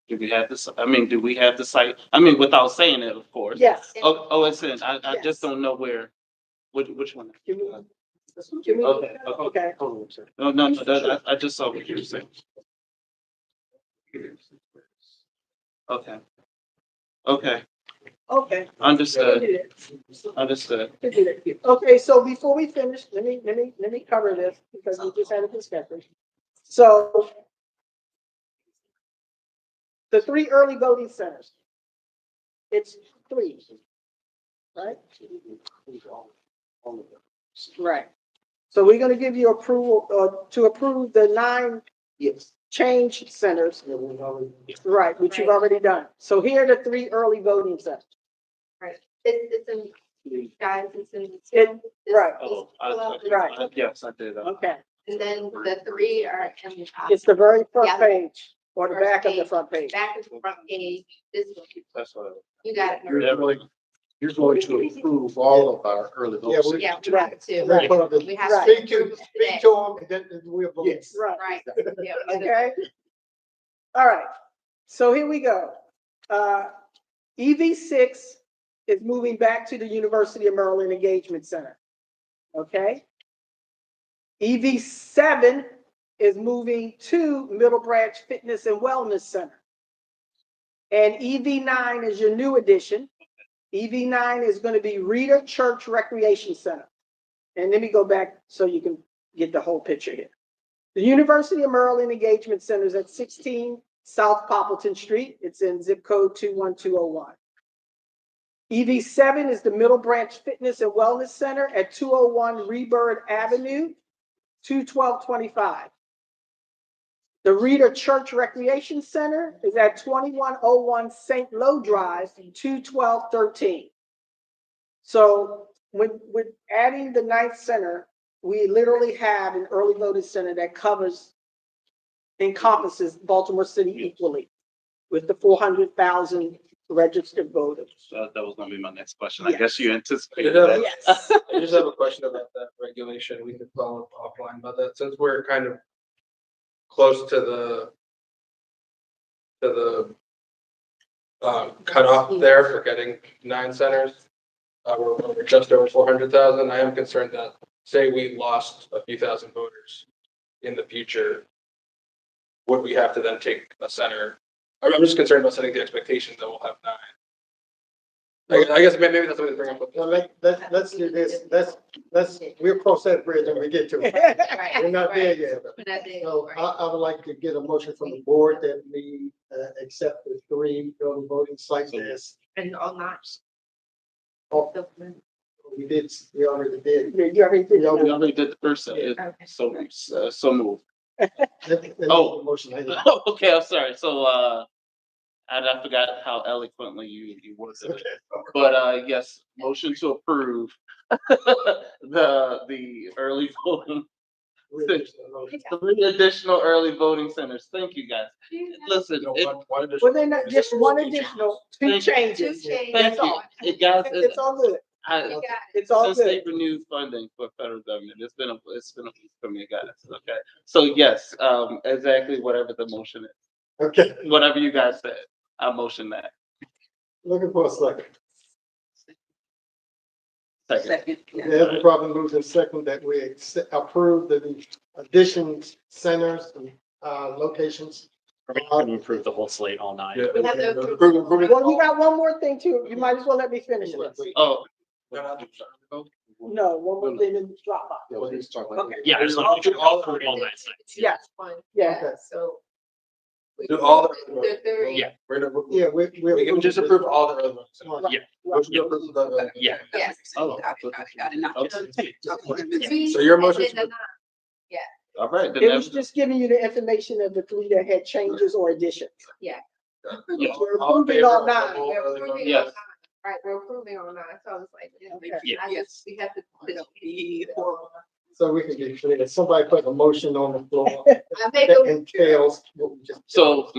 Do we have this, I mean, do we have the site? I mean, without saying it, of course. yes. Oh, it's in, I Yes. just don't know where, which one? Give me- give me- Okay, Okay. No, I just saw what you were saying. Okay. Okay, Okay. understood, Okay, so before we finish, let me cover this because we just had a discussion. So the 3 early voting centers. It's 3. Right? Right. So we're gonna give you approval to approve the 9 change centers. Right, which you've already done. So here are the 3 early voting centers. It's in, guys, it's in. Right. Oh, Right. yes, I did. Okay, And then the 3 are in the it's the very front Yeah. page or the First back of the page. front page. back of the front page, this one, That's what. you got it. You're going to approve all of our early Yeah, votes. Yeah, we Right. have to. Right. We have Right. to Speak to, approve speak today. to them and then we'll vote. Yes. Right. Right. Yeah. Okay. All right. So here we go. EV6 is moving back to the University of Maryland Engagement Center. Okay. EV7 is moving to Middle Branch Fitness and Wellness Center. And EV9 is your new addition. EV9 is going to be Reader Church Recreation Center. And let me go back so you can get the whole picture here. The University of Maryland Engagement Center is at 16 South Poppleton Street. It's in zip code 21201. EV7 is the Middle Branch Fitness and Wellness Center at 201 Rebird Avenue, 21225. The Reader Church Recreation Center is at 2101 St. Lo Drive, 21213. So with adding the ninth center, we literally have an early voting center that encompasses Baltimore City equally with the 400,000 registered voters. So that was gonna be my next question. I guess you anticipated Yeah. that. Yes. I just have a question about that regulation. We could follow up offline about that, since we're kind of close to the cutoff there for getting 9 centers. We're just over 400,000. I am concerned that, say we lost a few thousand voters in the future, would we have to then take a center? I'm just concerned about setting the expectation that we'll have 9. I guess maybe that's something to bring up with. Well, let's do this. We'll cross that bridge when we get to it. We're not there yet. We're not there. So I would like to get a motion from the board that we accept the 3 early voting sites as And all nine. oh, we already did. You already did We We already did the first set. Okay. So moved. Oh. Motion. Okay, I'm sorry. So, I forgot how eloquently you worded it. Okay. But, yes, motion to approve the early voting, 3 additional early voting centers. Thank you, guys. Listen, One additional. Well, they're not just one additional, 2 Thank you. changes. Two changes. thank you. Guys, It's all good. I, It's all since they good. renewed funding for federal government, it's been a week for me, guys, okay? So yes, exactly whatever the motion is, Okay, whatever you guys said, I motion that. looking for a second. Second. There's a problem moved in second that we approve the additions centers and locations. Permission to approve the whole slate, all 9. Yeah. We have to approve. Approve it. Well, you got one more thing too. You might as well let me finish this. Oh, No, one more thing in the Dropbox. Okay. Yeah, I just want to approve all 9 sites. Yes. Yeah. Okay. So. Do all the. The three. Yeah. We're gonna, Yeah, we can just approve all the other ones. Yeah. Motion to approve the. Yeah. Yes. oh. Three, So your and motion then to- the nine. All right, then It was that's, just giving you the information of the 3 that had changes or additions. Yeah. We're All in approving favor all of the 9. whole We're early approving voting? Yes. all 9. Right, we're approving all 9. So I was like, Okay. I just, we have to. So we can be clear, somebody put a motion on the floor I make that a. entails what we just. so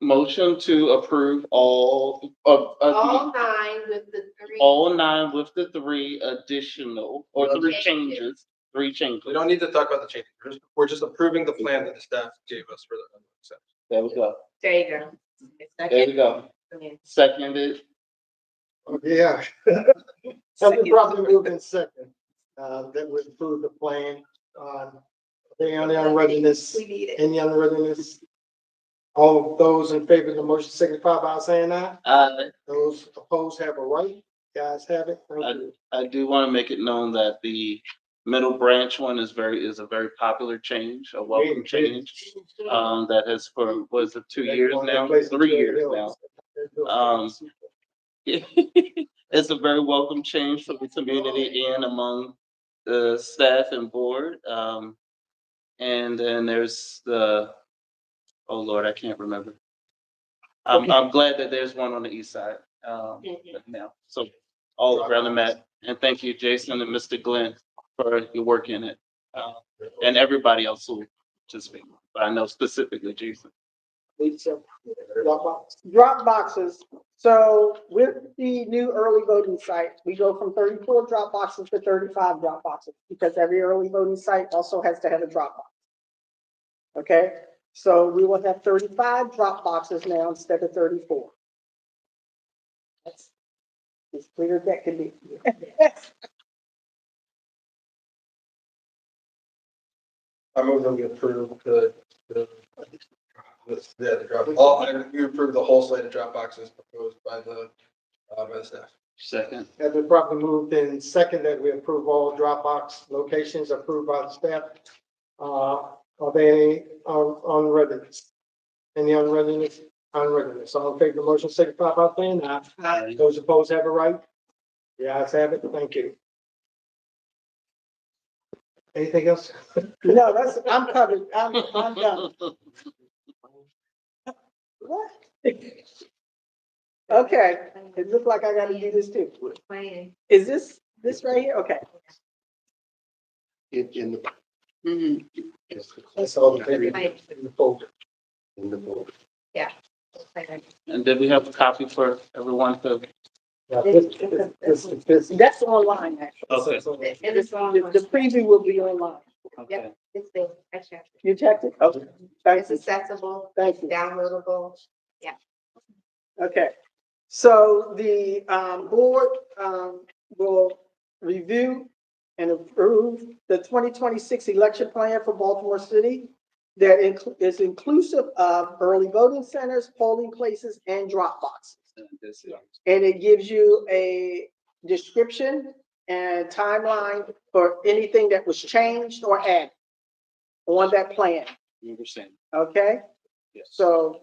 motion to approve all of, All 9 with the 3. all 9 with the 3 additional, or 3 Changes. changes, 3 changes. We don't need to talk about the changes. We're just approving the plan that the staff gave us for the. There we go, There you go. there we go. Seconded, Yeah. Something probably moved in second, that would approve the plan, any unreadiness, We need it. any unreadiness. All of those in favor of the motion signify by saying aye. Those opposed have a right. Guys have it. Thank you. I do want to make it known that the middle branch one is a very popular change, a welcome change. That has for, was it 2 years now, 3 years now. It's a very welcome change for the community and among the staff and board. And then there's oh Lord, I can't remember. I'm glad that there's one on the east side, now. So all around the map. And thank you, Jason and Mr. Glenn, for your work in it. And everybody else who participated, but I know specifically Jason. Drop boxes. So with the new early voting site, we go from 34 drop boxes to 35 drop boxes because every early voting site also has to have a drop box. Okay, so we will have 35 drop boxes now instead of 34. That's as clear as that can be. I move that we approve the drop, we approve the whole slate of drop boxes proposed by the by the staff. Second. Has been properly moved in second that we approve all Dropbox locations approved by the staff. Are there any unreadiness? Any unreadiness? Unreadiness. All in favor of the motion, signify by saying aye. Aye. Those opposed have a right? The ayes have it. Thank you. Anything else? No, I'm covered. I'm done. What? Okay, it looked like I gotta do this too. Plan. Is this right here? Okay. In the. Mhm. That's all the paper Right. in the folder. In the board. And did we have a copy for everyone to? Now, this. That's online, actually. Okay. And it's on, The preview will be online. Okay. it's there, I checked. You checked it? Okay. Thank It's you. accessible, Thank you. downloadable. Okay. So the board will review and approve the 2026 election plan for Baltimore City that is inclusive of early voting centers, polling places, and drop boxes. And it gives you a description and timeline for anything that was changed or added on that plan, You understand? okay? Yes. So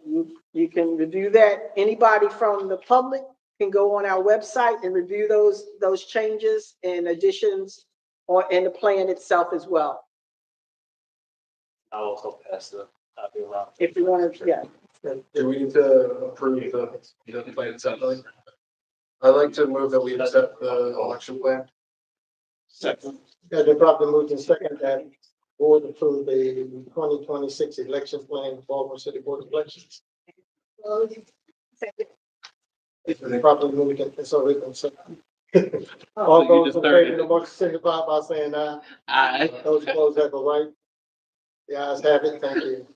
you can review that. Anybody from the public can go on our website and review those changes and additions or in the plan itself as well. I'll also pass the copy around. If you want to, yeah. Do we need to approve the plan separately? I'd like to move that we accept the election plan. Second. Has been properly moved in second that board approve the 2026 election plan for Baltimore City Board of Elections. It's been properly moved in, it's already been second. All So you those just in third favor of it. the motion signify by saying aye. Aye. Those opposed have a right. The ayes have it. Thank you.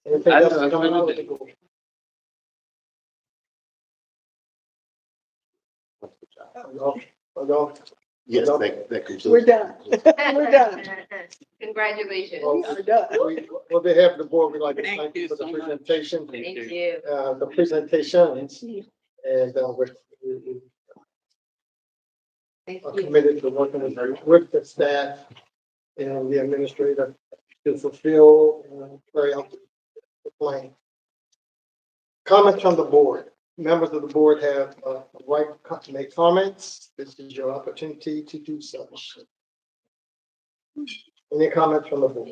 Anything I else know, coming out of the everything. board? No. Yes, that concludes. We're done. We're done. Congratulations. We are done. On behalf of the board, we'd like to Thank thank you you for the so much. presentation, Thank you. the presentations, and we Thank are you. committed to working with the staff and the administrator to fulfill and carry out the plan. Comments from the board. Members of the board have a right to make comments. This is your opportunity to do so. Any comments from the board?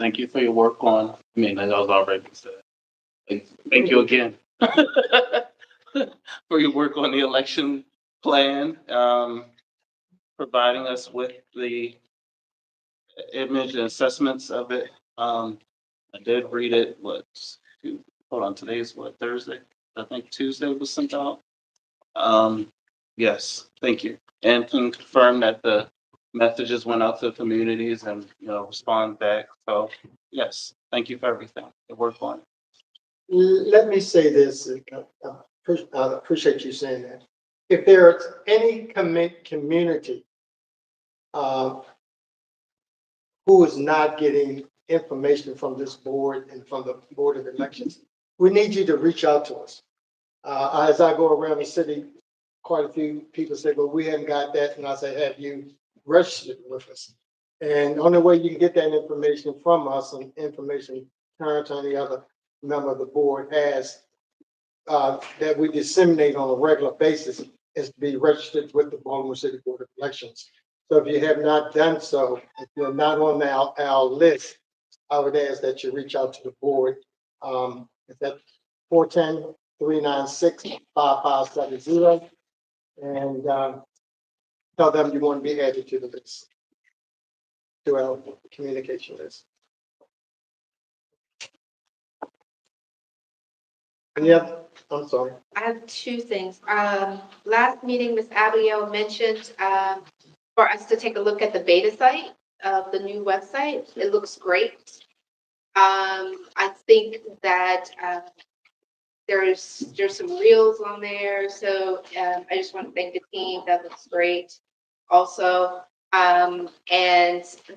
Thank you for your work on, I mean, that was already said. Thank you again for your work on the election plan, providing us with the image and assessments of it. I did read it, hold on, today's what, Thursday? I think Tuesday was sent out. Yes, thank you. And can confirm that the messages went out to the communities and, respond back. So, yes, thank you for everything. The work on it. Let me say this, I appreciate you saying that. If there's any community who is not getting information from this board and from the Board of Elections, we need you to reach out to us. As I go around the city, quite a few people say, well, we haven't got that. And I say, have you registered with us? And the only way you can get that information from us and information current to any other member of the board has that we disseminate on a regular basis is to be registered with the Baltimore City Board of Elections. So if you have not done so, if you're not on our list, I would ask that you reach out to the board. It's at 410-396-5570 and tell them you want to be added to the list, to our communication list. Yeah, I'm sorry. I have two things. Last meeting, Ms. Abigail mentioned, for us to take a look at the beta site of the new website. It looks great. I think that, there's some reels on there. So, I just want to thank the team. That looks great also. And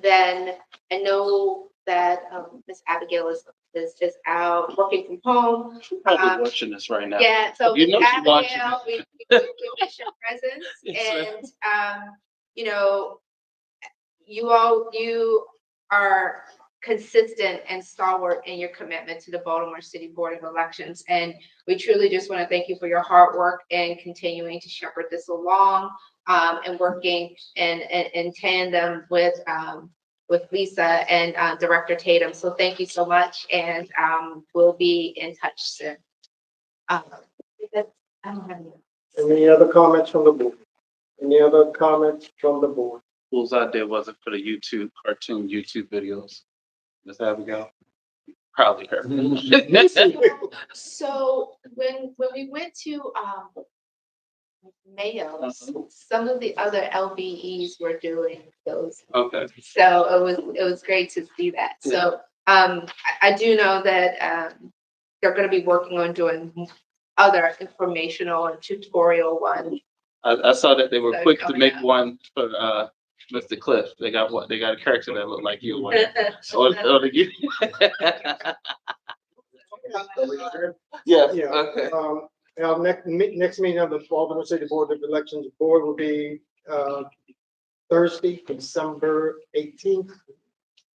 then I know that, Ms. Abigail is is out working from home. Probably watching this right now. Yeah, so You know she's watching Abigail, we miss your presence Yes, and, you know, you are consistent and stalwart in your commitment to the Baltimore City Board of Elections. And we truly just want to thank you for your hard work and continuing to shepherd this along, and working in tandem with Lisa and Director Tatum. So thank you so much, and we'll be in touch soon. I don't have any. Any other comments from the board? Any other comments from the board? Fool's idea wasn't for the cartoon YouTube videos. Ms. Abigail? Probably her. So when we went to Mayo, some of the other LBEs were doing those. Okay. So it was great to see that. So I do know that they're going to be working on doing other informational and tutorial ones. I saw that they were So quick to coming make up. one for Mr. Cliff. They got a character that looked like you. Or the Yes, Yeah. okay. Our next meeting of the Baltimore City Board of Elections Board will be Thursday, December 18th,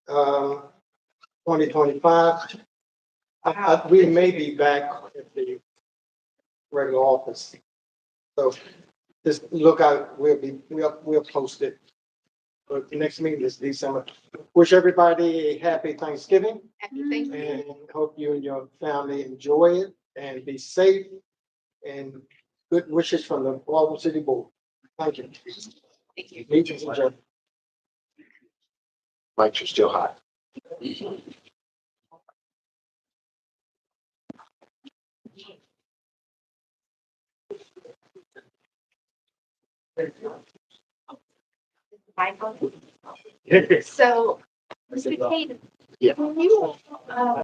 2025. We may be back at the regular office. So just look out, we'll post it. But the next meeting is December. Wish everybody a happy Thanksgiving Happy Thanksgiving. and hope you and your family enjoy it and be safe. And good wishes from the Baltimore City Board. Thank you. Thank you. Meeting's adjourned. Mics are still hot. Michael. So, Mr. Tatum. Yeah. Can you,